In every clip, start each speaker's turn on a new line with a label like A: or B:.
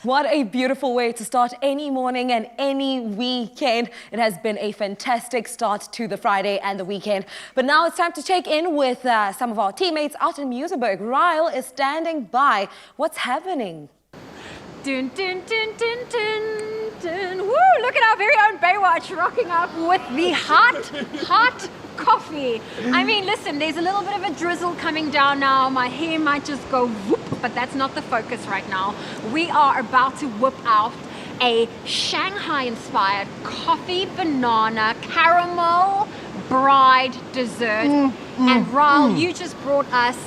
A: What a beautiful way to start any morning and any weekend. It has been a fantastic start to the Friday and the weekend. But now it's time to check in with some of our teammates out in Muizenberg. Ryle is standing by. What's happening?
B: Dun, dun, dun, dun, dun, dun. Woo! Look at our very own Baywatch rocking up with the hot coffee. I mean, listen, there's a little bit of a drizzle coming down now. My hair might just go whoop, but that's not the focus right now. We are about to whip out a Shanghai-inspired coffee, banana, caramel, bride dessert. And Ryle, you just brought us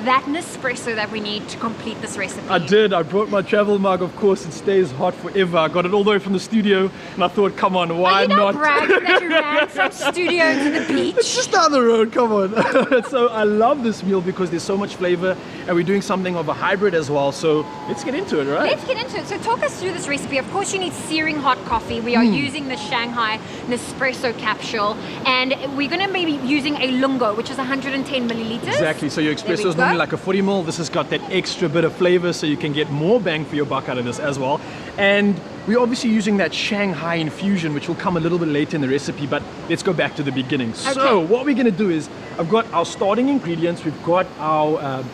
B: that NESPRESSO that we need to complete this recipe.
C: I did. I brought my travel mug. Of course, it stays hot forever. I got it all the way from the studio, and I thought, come on, why not?
B: Are you not bragging that you ran from studio to the beach?
C: It's just down the road, come on. So I love this meal because there's so much flavor, and we're doing something of a hybrid as well. So let's get into it, right?
B: Let's get into it. So talk us through this recipe. Of course, you need searing hot coffee. We are using the Shanghai NESPRESSO capsule, and we're going to be using a lungo, which is 110 milliliters.
C: Exactly. So your espresso is normally like a 40 ml. This has got that extra bit of flavor, so you can get more bang for your buck out of this as well. And we're obviously using that Shanghai infusion, which will come a little bit later in the recipe, but let's go back to the beginning. Okay. So what we're going to do is, I've got our starting ingredients. We've got our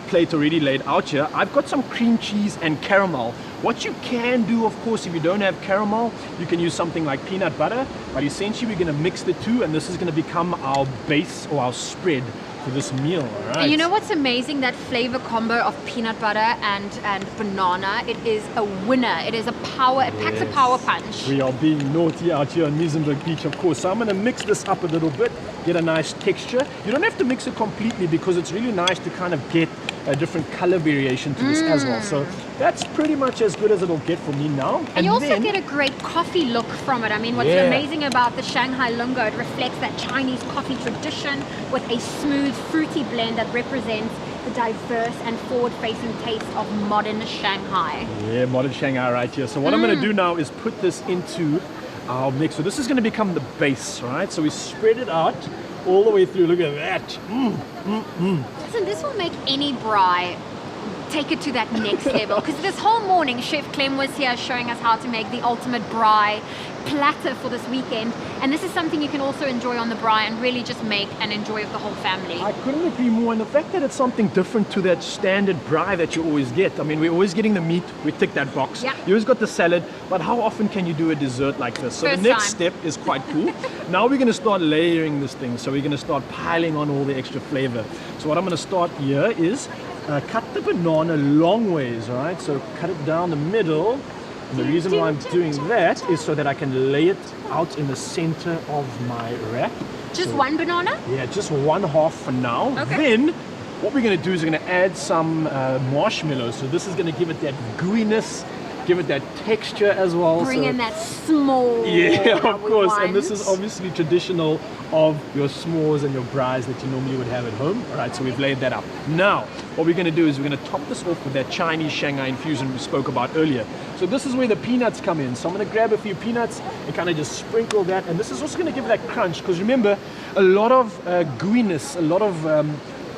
C: plate already laid out here. I've got some cream cheese and caramel. What you can do, of course, if you don't have caramel, you can use something like peanut butter, but essentially we're going to mix the two, and this is going to become our base or our spread for this meal. All right.
B: And you know what's amazing? That flavor combo of peanut butter and banana, it is a winner. It is a power, it packs a power punch.
C: We are being naughty out here on Muizenberg Beach, of course. So I'm going to mix this up a little bit, get a nice texture. You don't have to mix it completely because it's really nice to kind of get a different color variation to this as well. So that's pretty much as good as it'll get for me now.
B: And you also get a great coffee look from it. I mean, what's amazing about the Shanghai Lungo, it reflects that Chinese coffee tradition with a smooth, fruity blend that represents the diverse and forward-facing taste of modern Shanghai.
C: Yeah, modern Shanghai right here. So what I'm going to do now is put this into our mix. So this is going to become the base, right? So we spread it out all the way through. Look at that.
B: Listen, this will make any braai take it to that next level, because this whole morning Chef Clem was here showing us how to make the ultimate braai platter for this weekend, and this is something you can also enjoy on the braai and really just make and enjoy with the whole family.
C: I couldn't agree more, and the fact that it's something different to that standard braai that you always get. I mean, we're always getting the meat, we tick that box.
B: Yeah.
C: You always got the salad, but how often can you do a dessert like this? So
B: First
C: the next
B: time.
C: step is quite cool. Now we're going to start layering this thing, so we're going to start piling on all the extra flavor. So what I'm going to start here is cut the banana long ways, all right? So cut it down the middle. And the reason why I'm doing that is so that I can lay it out in the center of my wrap.
B: Just one banana?
C: Yeah, just one half for now.
B: Okay.
C: Then what we're going to do is we're going to add some marshmallows. So this is going to give it that gooiness, give it that texture as well.
B: Bring in that s'more.
C: Yeah,
B: that
C: of
B: we
C: course.
B: want.
C: And this is obviously traditional of your s'mores and your braais that you normally would have at home. All right, so we've laid that up. Now, what we're going to do is we're going to top this off with that Chinese Shanghai infusion we spoke about earlier. So this is where the peanuts come in. So I'm going to grab a few peanuts and kind of just sprinkle that. And this is also going to give that crunch, because remember, a lot of gooiness, a lot of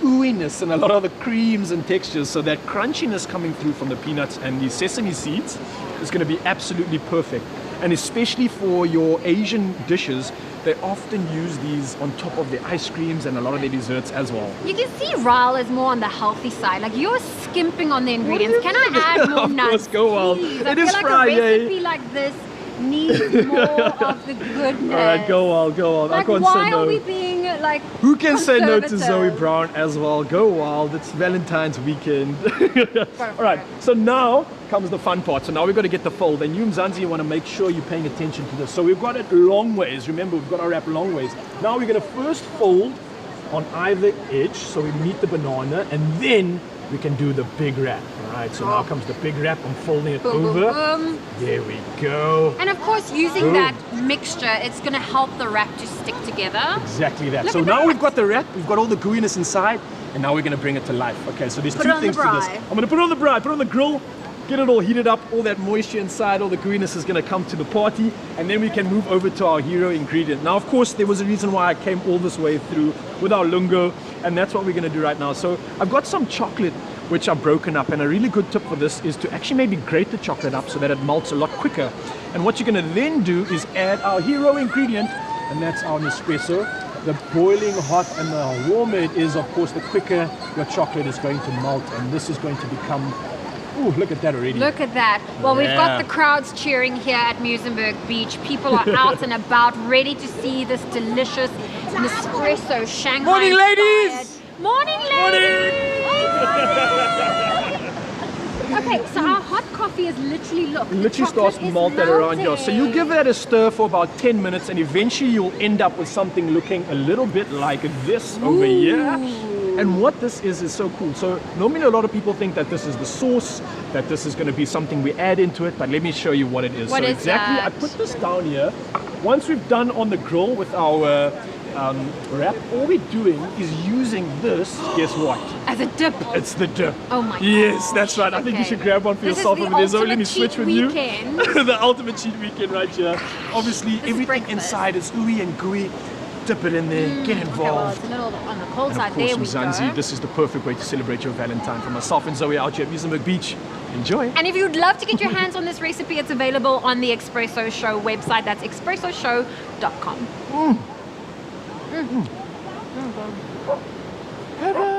C: ooiness, and a lot of the creams and textures. So that crunchiness coming through from the peanuts and the sesame seeds is going to be absolutely perfect. And especially for your Asian dishes, they often use these on top of their ice creams and a lot of their desserts as well.
B: You can see Ryle is more on the healthy side. Like, you're skimping on the ingredients. Can I add more nuts?
C: Of course, go wild.
B: Please?
C: It
B: I
C: is
B: feel like
C: Friday.
B: a recipe like this needs more of the goodness.
C: All right, go wild, go wild.
B: Like,
C: I can't
B: why
C: say no.
B: are we being like
C: Who can say no to
B: conservative?
C: Zoe Brown as well? Go wild, it's Valentine's weekend. All right, so now comes the fun part. So now we've got to get the fold, and you Mzansi, you want to make sure you're paying attention to this. So we've got it long ways. Remember, we've got our wrap long ways. Now we're going to first fold on either edge, so we meet the banana, and then we can do the big wrap. All right, so now comes the big wrap. I'm folding it
B: Boom,
C: over.
B: boom, boom.
C: There we go.
B: And of course, using
C: Boom.
B: that mixture, it's going to help the wrap to stick together.
C: Exactly that.
B: Look
C: So
B: at
C: now
B: that.
C: we've got the wrap, we've got all the gooiness inside, and now we're going to bring it to life. Okay, so there's
B: Put
C: two
B: it on the
C: things to this.
B: braai.
C: I'm going to put it on the braai, put it on the grill, get it all heated up, all that moisture inside, all the gooiness is going to come to the party, and then we can move over to our hero ingredient. Now, of course, there was a reason why I came all this way through with our lungo, and that's what we're going to do right now. So I've got some chocolate which are broken up. And a really good tip for this is to actually maybe grate the chocolate up so that it melts a lot quicker. And what you're going to then do is add our hero ingredient, and that's our Nespresso. The boiling hot and the warmer it is, of course, the quicker your chocolate is going to melt, and this is going to become, ooh, look at that already.
B: Look at that. Well, we've got
C: Yeah.
B: the crowds cheering here at Muizenberg Beach. People are out and about, ready to see this delicious Nespresso Shanghai.
C: Morning, ladies!
B: inspired- Morning, ladies! Okay, so our hot coffee is literally, look, the
C: Literally
B: chocolate
C: starts
B: is
C: melting around here. So you
B: melting.
C: give that a stir for about 10 minutes, and eventually you'll end up with something looking a little bit like this over here. And what this is so cool. So normally a lot of people think that this is the sauce, that this is going to be something we add into it, but let me show you what it is.
B: What
C: so
B: is
C: exactly,
B: that?
C: I put this down here. Once we've done on the grill with our wrap, all we're doing is using this, guess what?
B: As a dip.
C: It's the dip.
B: Oh my
C: Yes,
B: God.
C: that's right. I think you
B: Okay.
C: should grab one for
B: This is
C: yourself
B: the
C: over there. So let
B: ultimate
C: me switch
B: cheat
C: with you.
B: weekend.
C: The ultimate cheat weekend right here. Obviously,
B: is
C: everything
B: breakfast.
C: inside is ooey and gooey. Dip it in there, get
B: Okay, well,
C: involved.
B: it's a little on the cold
C: And
B: side.
C: of course,
B: There we
C: Mzansi,
B: go.
C: this is the perfect way to celebrate your Valentine. For myself and Zoe out here at Muizenberg Beach. Enjoy.
B: And if you'd love to get your hands on this recipe, it's available on the Espresso Show website. That's espressoshow.com.
C: Heaven.